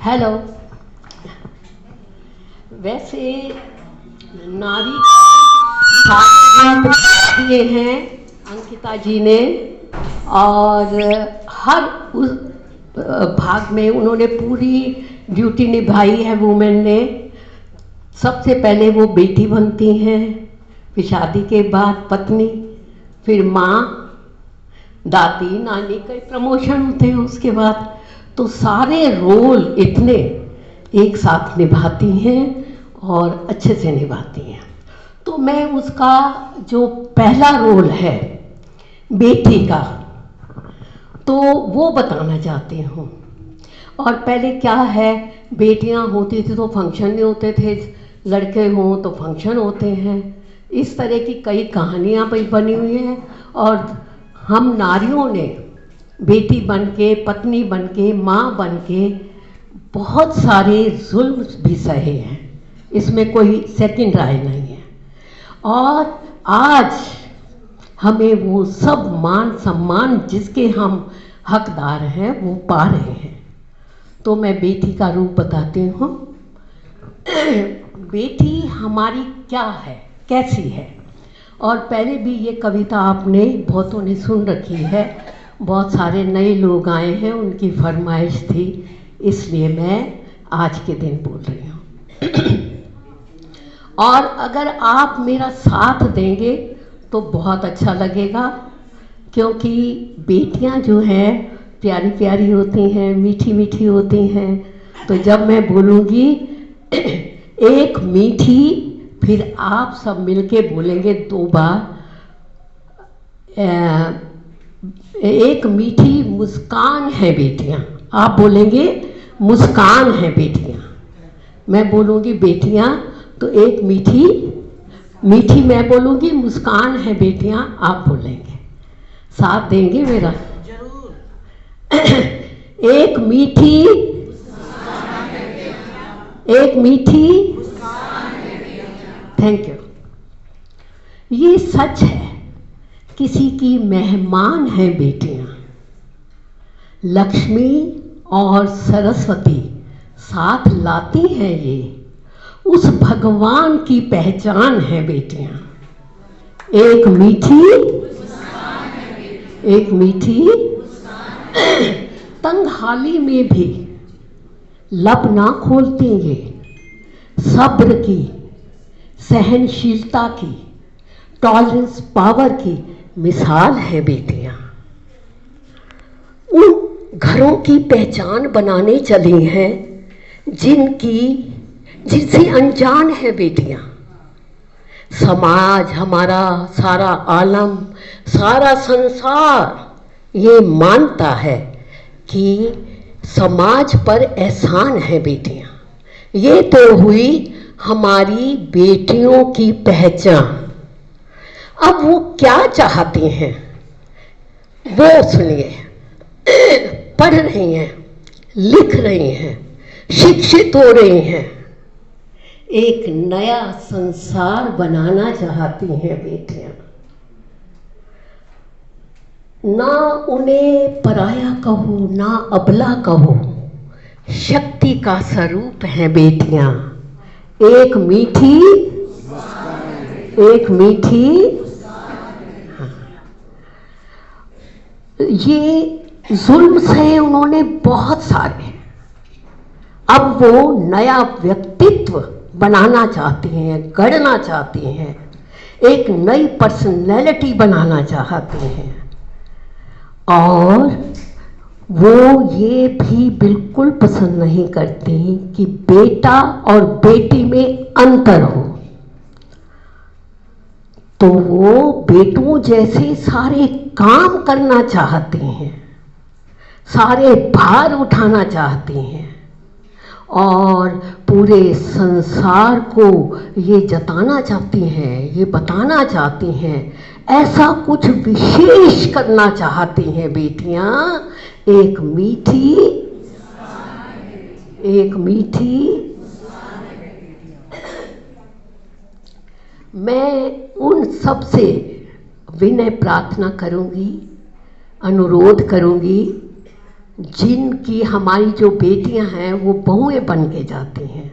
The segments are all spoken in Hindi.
हेलो। वैसे नारी दिए हैं अंकिता जी ने, और हर उस भाग में उन्होंने पूरी ड्यूटी निभाई है वुमेन ने। सबसे पहले वो बेटी बनती हैं, फिर शादी के बाद पत्नी, फिर माँ, दादी, नानी, कई प्रमोशन होते हैं उसके बाद। तो सारे रोल इतने एक साथ निभाती हैं और अच्छे से निभाती हैं। तो मैं उसका जो पहला रोल है बेटी का, तो वो बताना चाहती हूँ। और पहले क्या है, बेटियाँ होती थी तो फंक्शन नहीं होते थे, लड़के हों तो फंक्शन होते हैं। इस तरह की कई कहानियाँ बनी हुई हैं, और हम नारियों ने बेटी बन के, पत्नी बन के, माँ बन के बहुत सारे जुल्म भी सहे हैं, इसमें कोई सेकंड राय नहीं है। और आज हमें वो सब मान सम्मान जिसके हम हकदार हैं वो पा रहे हैं। तो मैं बेटी का रूप बताती हूँ। बेटी हमारी क्या है, कैसी है। और पहले भी ये कविता आपने बहुतों ने सुन रखी है, बहुत सारे नए लोग आए हैं, उनकी फरमाइश थी, इसलिए मैं आज के दिन बोल रही हूँ। और अगर आप मेरा साथ देंगे तो बहुत अच्छा लगेगा, क्योंकि बेटियां जो हैं प्यारी प्यारी होती हैं, मीठी मीठी होती हैं। तो जब मैं बोलूँगी एक मीठी, फिर आप सब मिलके बोलेंगे 2 बार, एक मीठी मुस्कान है बेटियां। आप बोलेंगे मुस्कान है बेटियां। मैं बोलूँगी बेटियां तो एक मीठी मीठी मैं बोलूँगी, मुस्कान है बेटियां, आप बोलेंगे, साथ देंगे मेरा जरूर। एक मीठी, एक मीठी, थैंक यू। ये सच है, किसी की मेहमान है बेटियां। लक्ष्मी और सरस्वती साथ लाती हैं, ये उस भगवान की पहचान है बेटियां। एक मीठी, एक मीठी, तंगहाली में भी लब ना खोलती ये, सब्र की, सहनशीलता की, टॉलरेंस पावर की मिसाल है बेटियां। उन घरों की पहचान बनाने चली हैं जिनसे अनजान है बेटियां। समाज, हमारा सारा आलम, सारा संसार ये मानता है कि समाज पर एहसान है बेटियां। ये तो हुई हमारी बेटियों की पहचान। अब वो क्या चाहती हैं वो सुनिए। पढ़ रही हैं, लिख रही हैं, शिक्षित हो रही हैं, एक नया संसार बनाना चाहती हैं बेटियां। ना उन्हें पराया कहो, ना अबला कहो, शक्ति का स्वरूप है बेटियां। एक मीठी, एक मीठी, ये जुल्म सहे उन्होंने बहुत सारे। अब वो नया व्यक्तित्व बनाना चाहती हैं, गढ़ना चाहती हैं, एक नई पर्सनैलिटी बनाना चाहती हैं। और वो ये भी बिल्कुल पसंद नहीं करती कि बेटा और बेटी में अंतर हो। तो वो बेटों जैसे सारे काम करना चाहती हैं, सारे भार उठाना चाहती हैं, और पूरे संसार को ये जताना चाहती हैं, ये बताना चाहती हैं, ऐसा कुछ विशेष करना चाहती हैं बेटियां। एक मीठी, एक मीठी। मैं उन सब से विनय प्रार्थना करूंगी, अनुरोध करूंगी जिनकी हमारी जो बेटियां हैं वो बहुएं बन के जाती हैं।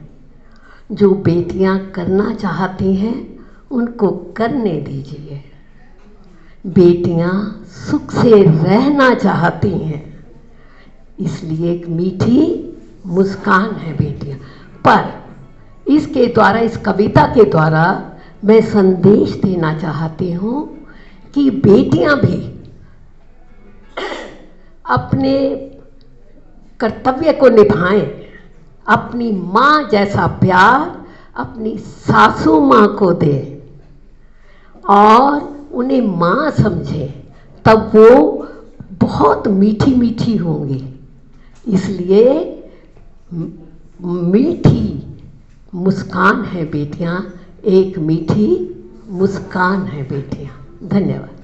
जो बेटियां करना चाहती हैं उनको करने दीजिए। बेटियां सुख से रहना चाहती हैं, इसलिए एक मीठी मुस्कान है बेटियां। पर इसके द्वारा, इस कविता के द्वारा मैं संदेश देना चाहती हूँ कि बेटियां भी अपने कर्तव्य को निभाएं, अपनी माँ जैसा प्यार अपनी सासू माँ को दें और उन्हें माँ समझें, तब वो बहुत मीठी मीठी होंगी। इसलिए मीठी मुस्कान है बेटियां, एक मीठी मुस्कान है बेटियां। धन्यवाद।